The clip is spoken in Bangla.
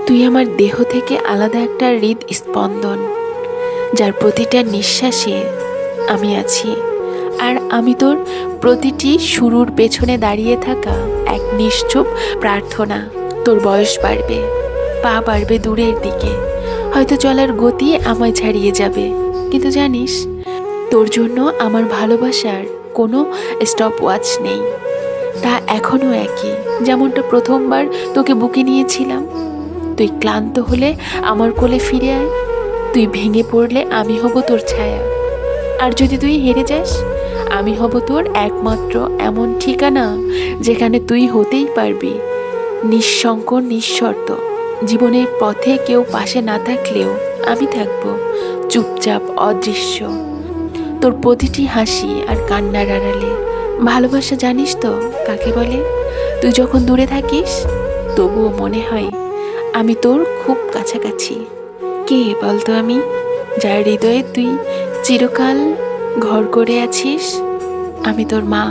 তুই আমার দেহ থেকে আলাদা একটা হৃদস্পন্দন, যার প্রতিটা নিঃশ্বাসে আমি আছি। আর আমি তোর প্রতিটি শুরুর পেছনে দাঁড়িয়ে থাকা এক নিশ্চুপ প্রার্থনা। তোর বয়স বাড়বে, পা বাড়বে দূরের দিকে, হয়তো চলার গতি আমায় ছাড়িয়ে যাবে, কিন্তু জানিস, তোর জন্য আমার ভালোবাসার কোনো স্টপ ওয়াচ নেই। তা এখনও একই, যেমনটা প্রথমবার তোকে বুকে নিয়েছিলাম। তুই ক্লান্ত হলে আমার কোলে ফিরে আয়, তুই ভেঙে পড়লে আমি হব তোর ছায়া, আর যদি তুই হেরে যাস, আমি হব তোর একমাত্র এমন ঠিকানা যেখানে তুই হতেই পারবি নিঃশঙ্ক নিঃশর্ত। জীবনের পথে কেউ পাশে না থাকলেও আমি থাকবো চুপচাপ অদৃশ্য, তোর প্রতিটি হাসি আর কান্নার আড়ালে। ভালোবাসা জানিস তো কাকে বলে? তুই যখন দূরে থাকিস তবুও মনে হয় আমি তোর খুব কাছাকাছি। কে বলতো আমি, যার হৃদয়ে তুই চিরকাল ঘর করে আছিস? আমি তোর মা।